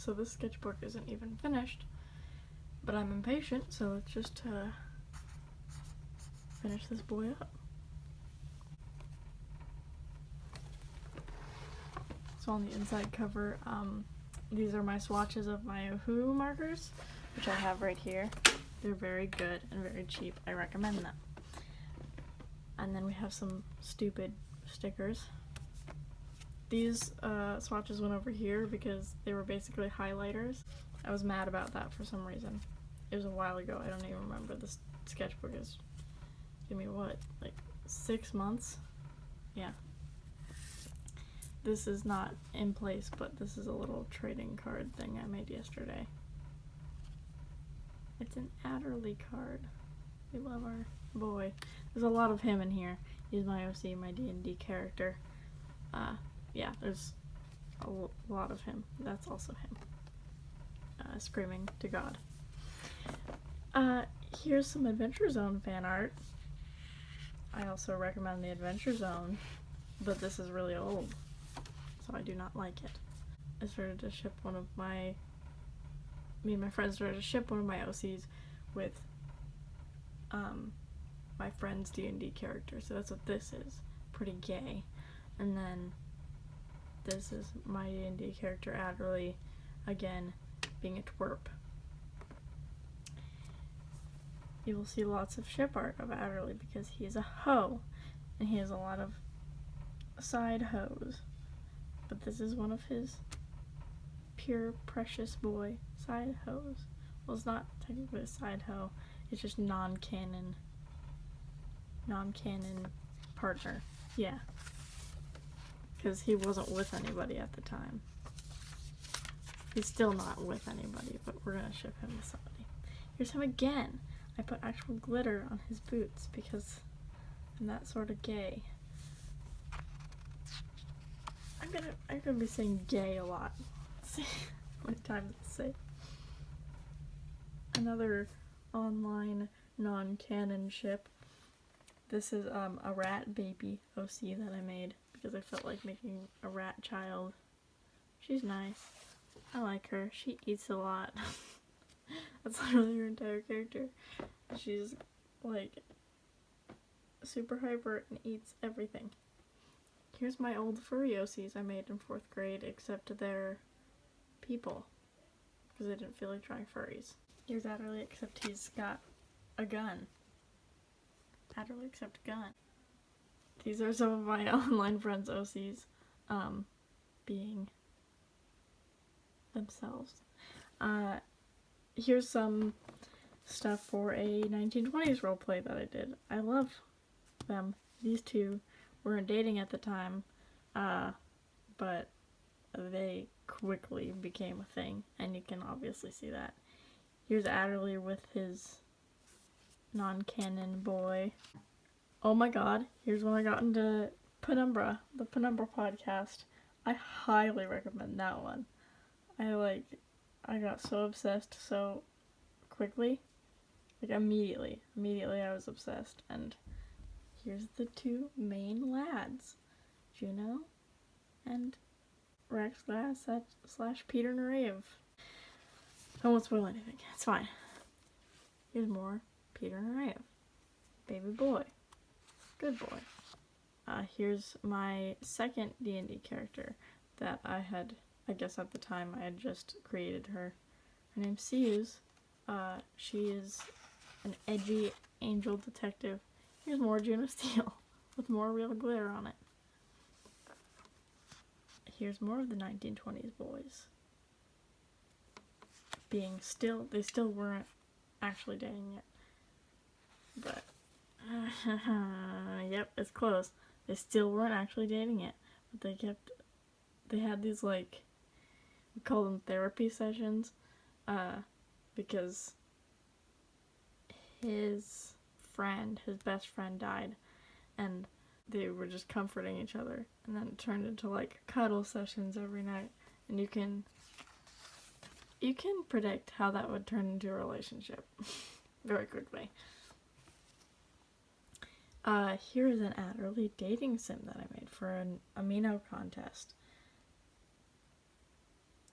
so this sketchbook isn't even finished, but I'm impatient, so let's just finish this boy up. So on the inside cover, these are my swatches of my Who markers, which I have right here. They're very good and very cheap. I recommend them. And then we have some stupid stickers. These swatches went over here because they were basically highlighters. I was mad about that for some reason. It was a while ago. I don't even remember. This sketchbook is, give me what, like 6 months? Yeah. This is not in place, but this is a little trading card thing I made yesterday. It's an Adderley card. We love our boy. There's a lot of him in here. He's my OC, my D&D character. Yeah, there's a lot of him. That's also him. Screaming to God. Here's some Adventure Zone fan art. I also recommend the Adventure Zone, but this is really old, so I do not like it. I started to ship me and my friends started to ship one of my OCs with my friend's D&D character, so that's what this is. Pretty gay. And then this is my D&D character Adderley, again, being a twerp. You will see lots of ship art of Adderley because he is a hoe, and he has a lot of side hoes. But this is one of his pure precious boy side hoes. Well, it's not technically a side hoe, it's just non-canon partner. Yeah. Because he wasn't with anybody at the time. He's still not with anybody, but we're gonna ship him with somebody. Here's him again. I put actual glitter on his boots because I'm that sort of gay. I'm gonna be saying gay a lot. Let's see how many times I say. Another online non-canon ship. This is a rat baby OC that I made because I felt like making a rat child. She's nice. I like her. She eats a lot. That's literally her entire character. She's like super hyper and eats everything. Here's my old furry OCs I made in 4th grade, except they're people because I didn't feel like trying furries. Here's Adderley, except he's got a gun. Adderley except gun. These are some of my online friends' OCs, being themselves. Here's some stuff for a 1920s roleplay that I did. I love them. These two weren't dating at the time, but they quickly became a thing, and you can obviously see that. Here's Adderley with his non-canon boy. Oh my god, here's when I got into Penumbra, the Penumbra podcast. I highly recommend that one. I got so obsessed so quickly. Like immediately I was obsessed. And here's the two main lads, Juno and Rex Glass / Peter Nareev. I won't spoil anything, it's fine. Here's more Peter Nareev. Baby boy. Good boy. Here's my second D&D character that I guess at the time I had just created her. Her name's Seus. She is an edgy angel detective. Here's more Juno Steele with more real glitter on it. Here's more of the 1920s boys. They still weren't actually dating yet. But, yep, it's close. They still weren't actually dating yet. But they had these, like, we call them therapy sessions, because his best friend died, and they were just comforting each other, and then it turned into, like, cuddle sessions every night, and you can predict how that would turn into a relationship very quickly. Here is an Adderley dating sim that I made for an amino contest.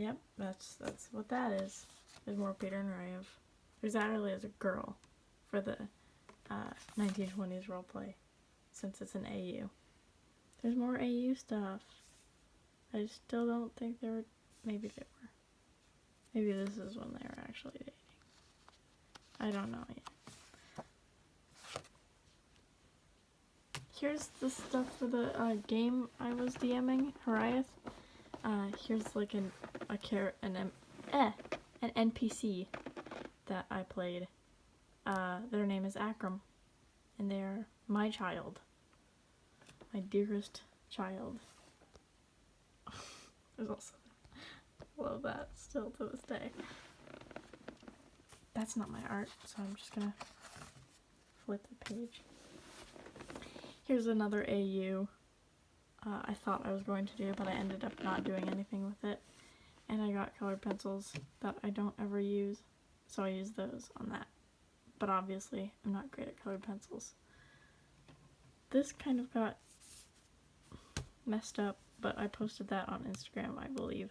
Yep, that's what that is. There's more Peter and Rave. There's Adderley as a girl for the 1920s roleplay, since it's an AU. There's more AU stuff. I still don't think there were. Maybe they were. Maybe this is when they were actually dating. I don't know yet. Here's the stuff for the game I was DMing, Hariath. Here's like an NPC that I played. Their name is Akram, and they're my child, my dearest child. There's also love that still to this day. That's not my art, so I'm just gonna flip the page. Here's another AU. I thought I was going to do, but I ended up not doing anything with it. And I got colored pencils that I don't ever use, so I use those on that. But obviously, I'm not great at colored pencils. This kind of got messed up, but I posted that on Instagram, I believe.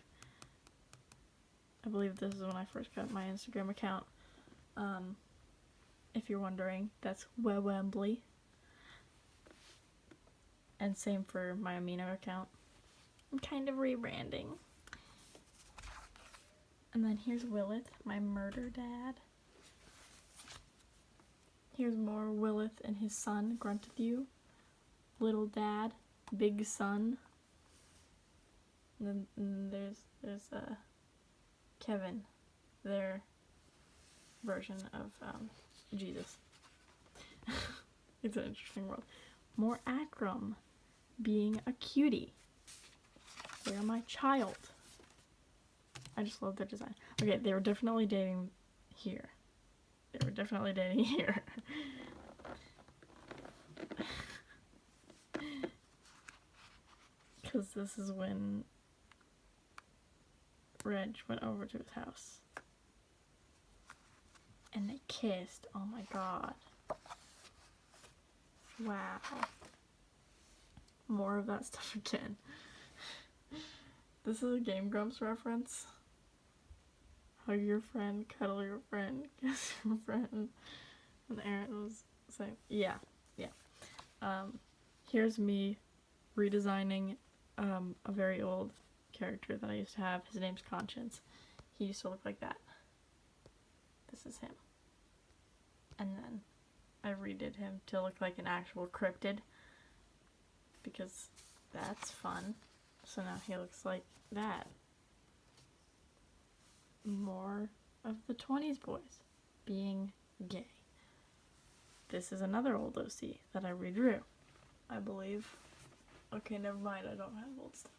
I believe this is when I first got my Instagram account. If you're wondering, that's Wembley. And same for my Amino account. I'm kind of rebranding. And then here's Willith, my murder dad. Here's more Willith and his son, Gruntthew. Little dad, big son. And then there's Kevin, their version of Jesus. It's an interesting world. More Akram, being a cutie. They're my child. I just love their design. Okay, they were definitely dating here. They were definitely dating here. Because this is when Reg went over to his house. And they kissed. Oh my god. Wow. More of that stuff again. This is a Game Grumps reference. Hug your friend, cuddle your friend, kiss your friend. And Aaron was saying, yeah. Here's me redesigning a very old character that I used to have. His name's Conscience. He used to look like that. This is him. And then I redid him to look like an actual cryptid, because that's fun. So now he looks like that. More of the 20s boys being gay. This is another old OC that I redrew, I believe. Okay, never mind, I don't have old stuff.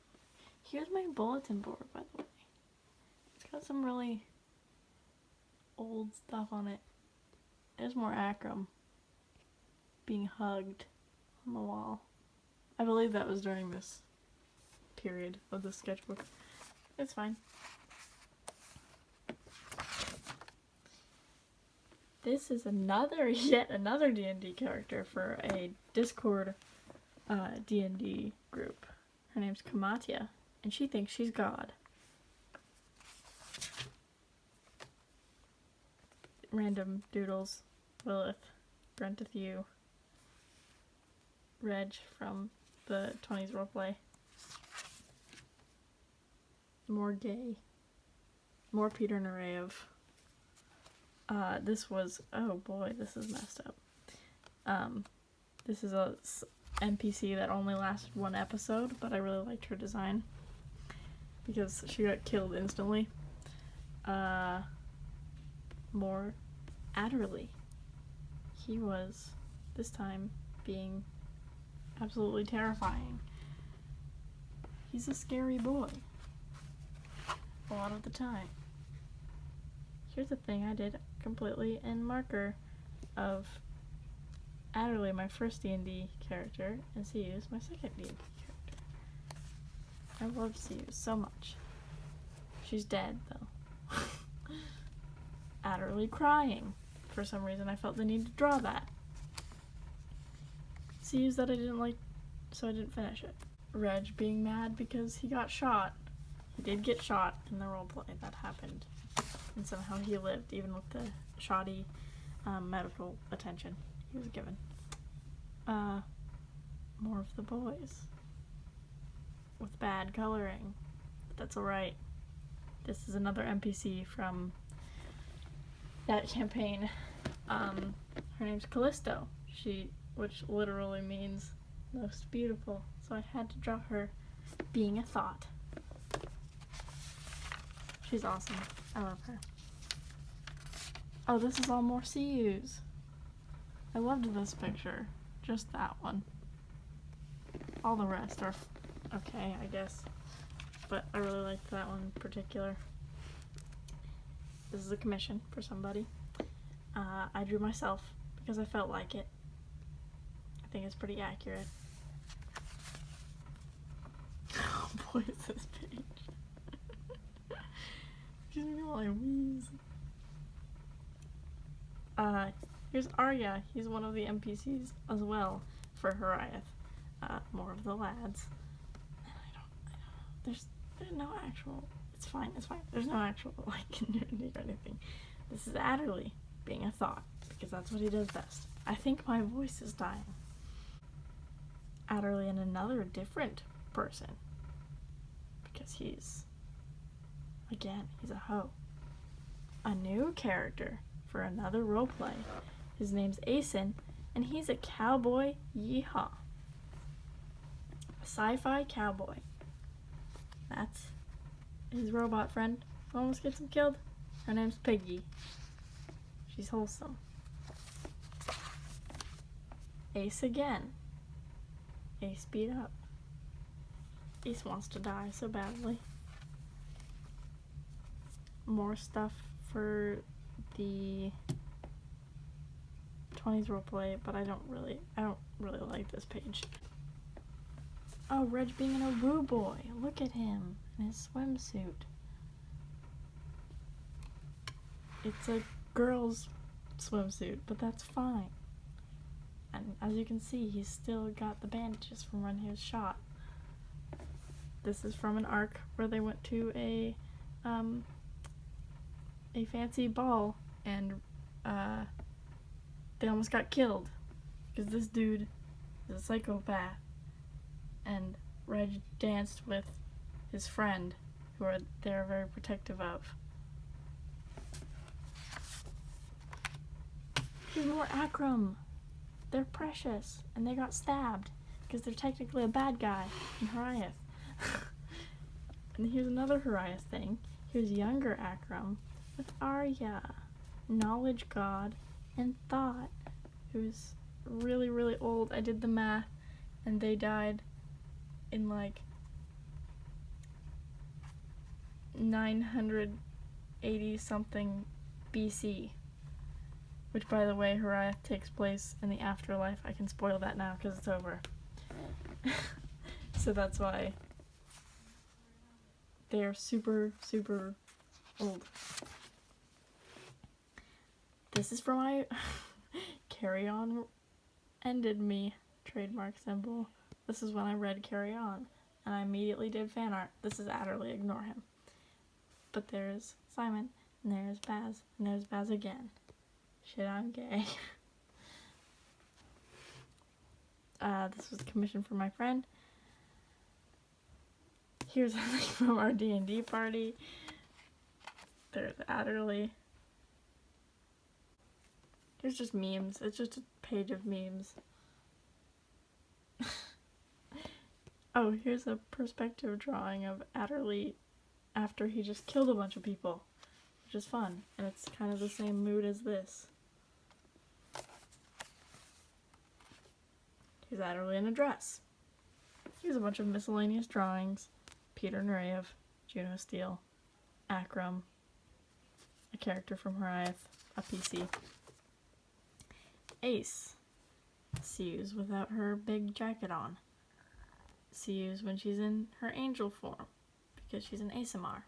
Here's my bulletin board, by the way. It's got some really old stuff on it. There's more Akram being hugged on the wall. I believe that was during this period of the sketchbook. It's fine. This is yet another D&D character for a Discord D&D group. Her name's Kamatia, and she thinks she's God. Random doodles. Willith, Gruntthew, Reg from the 20s roleplay. More gay. More Peter Nareyev. This was, oh boy, this is messed up. This is a NPC that only lasted one episode, but I really liked her design because she got killed instantly. More Adderley. He was, this time, being absolutely terrifying. He's a scary boy. A lot of the time. Here's a thing I did completely in marker of Adderley, my first D&D character, and Siu's my second D&D character. I love Siu so much. She's dead, though. Adderley crying. For some reason, I felt the need to draw that. Siu's that I didn't like, so I didn't finish it. Reg being mad because he got shot. He did get shot in the roleplay. That happened. And somehow he lived, even with the shoddy medical attention he was given. More of the boys. With bad coloring. But that's alright. This is another NPC from that campaign. Her name's Callisto. Which literally means most beautiful. So I had to draw her being a thought. She's awesome. I love her. Oh, this is all more CUs. I loved this picture. Just that one. All the rest are okay, I guess. But I really liked that one in particular. This is a commission for somebody. I drew myself because I felt like it. I think it's pretty accurate. Oh boy, is this page. Excuse me while I wheeze. Here's Arya. He's one of the NPCs as well for Horiath. More of the lads. There's no actual. It's fine. There's no actual community or anything. This is Adderley being a thought because that's what he does best. I think my voice is dying. Adderley and another different person because he's a hoe. A new character for another roleplay. His name's Asen, and he's a cowboy yeehaw. A sci-fi cowboy. That's his robot friend who almost gets him killed. Her name's Piggy. She's wholesome. Ace again. Ace beat up. Ace wants to die so badly. More stuff for the 20s roleplay, but I don't really like this page. Oh, Reg being in a woo boy. Look at him in his swimsuit. It's a girl's swimsuit, but that's fine. And as you can see, he's still got the bandages from when he was shot. This is from an arc where they went to a fancy ball and they almost got killed because this dude is a psychopath, and Reg danced with his friend who they're very protective of. Here's more Akram. They're precious and they got stabbed because they're technically a bad guy in Horiath. And here's another Horiath thing. Here's younger Akram with Arya, knowledge god, and thought, who's really, really old. I did the math, and they died in 980 something BC. Which, by the way, Horiath takes place in the afterlife. I can spoil that now because it's over. So that's why they're super, super old. This is for my Carry On Ended Me trademark symbol. This is when I read Carry On, and I immediately did fan art. This is Adderley, ignore him. But there's Simon, and there's Baz, and there's Baz again. Shit, I'm gay. This was a commission for my friend. Here's a link from our D&D party. There's Adderley. Here's just memes. It's just a page of memes. Oh, here's a perspective drawing of Adderley after he just killed a bunch of people, which is fun. And it's kind of the same mood as this. Here's Adderley in a dress. Here's a bunch of miscellaneous drawings. Peter Nureyev, Juno Steele, Akram, a character from Horiath, a PC. Ace. Sees without her big jacket on. Sees when she's in her angel form, because she's an ASMR.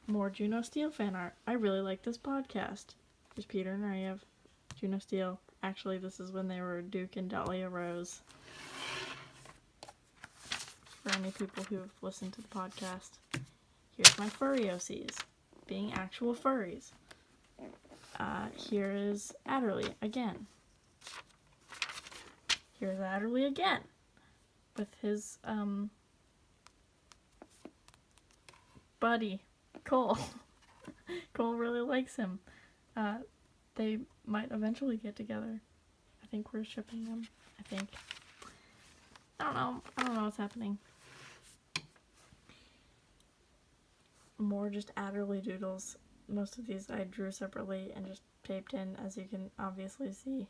More Juno Steele fan art. I really like this podcast. There's Peter Nureyev, Juno Steele. Actually, this is when they were Duke and Dahlia Rose. for any people who've listened to the podcast. Here's my furry OCs, being actual furries. Here is Adderley again. Here's Adderley again, with his, buddy, Cole. Cole really likes him. They might eventually get together. I think we're shipping them. I think. I don't know what's happening. More just Adderley doodles. Most of these I drew separately and just taped in, as you can obviously see.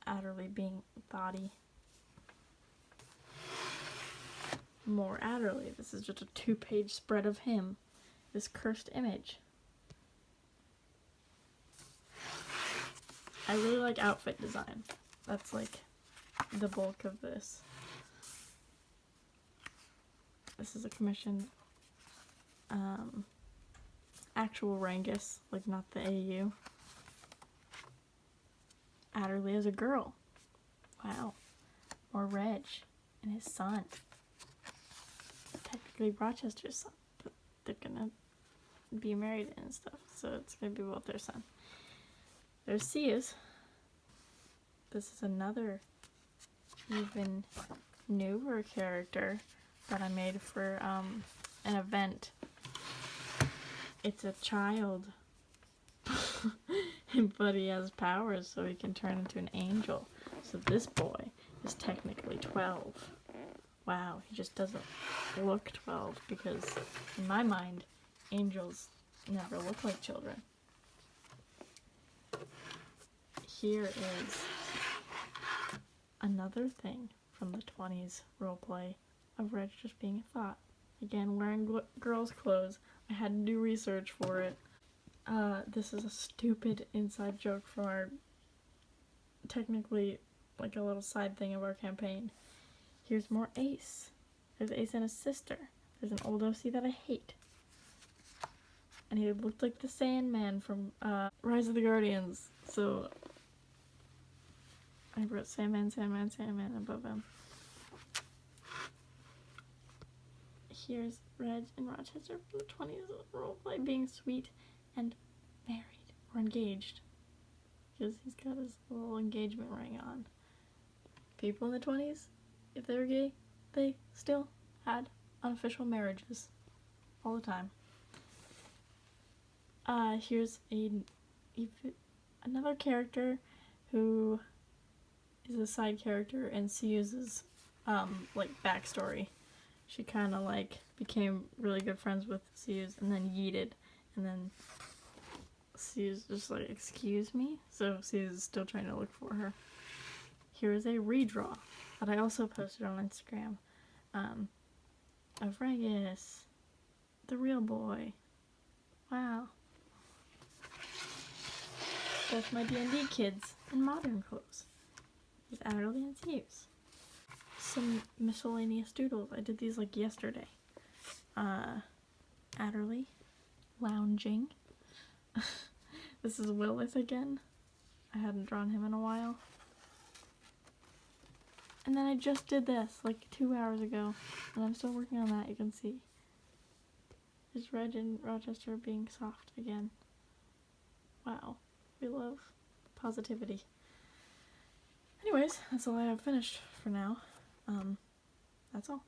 Adderley being thoughty. More Adderley. This is just a 2-page spread of him. This cursed image. I really like outfit design. That's like the bulk of this. This is a commission. Actual Rangus, like not the AU. Adderley as a girl. Wow. Or Reg and his son. Technically Rochester's son, but they're gonna be married and stuff, so it's gonna be both their son. There's Sius. This is another even newer character that I made for an event. It's a child, but he has powers, so he can turn into an angel. So this boy is technically 12. Wow, he just doesn't look 12, because in my mind, angels never look like children. Here is another thing from the 20s roleplay of Reg just being a thought. Again, wearing girls' clothes. I had to do research for it. This is a stupid inside joke from our, technically, like a little side thing of our campaign. Here's more Ace. There's Ace and his sister. There's an old OC that I hate. And he looked like the Sandman from Rise of the Guardians. So I wrote Sandman, Sandman, Sandman above him. Here's Reg and Rochester from the 20s roleplay being sweet and married or engaged. Because he's got his little engagement ring on. People in the 20s, if they were gay, they still had unofficial marriages all the time. Here's another character who is a side character in Sius's like backstory. She kind of like became really good friends with Sius and then yeeted, and then Sius just like, excuse me? So Sius is still trying to look for her. Here is a redraw that I also posted on Instagram of Rangus, the real boy. Wow. That's my D&D kids in modern clothes. With Adderley and Sius. Some miscellaneous doodles. I did these like yesterday. Adderley, lounging. This is Willis again. I hadn't drawn him in a while. And then I just did this like 2 hours ago, and I'm still working on that, you can see. There's Reg and Rochester being soft again. Wow, we love positivity. Anyways, that's all I have finished for now. That's all.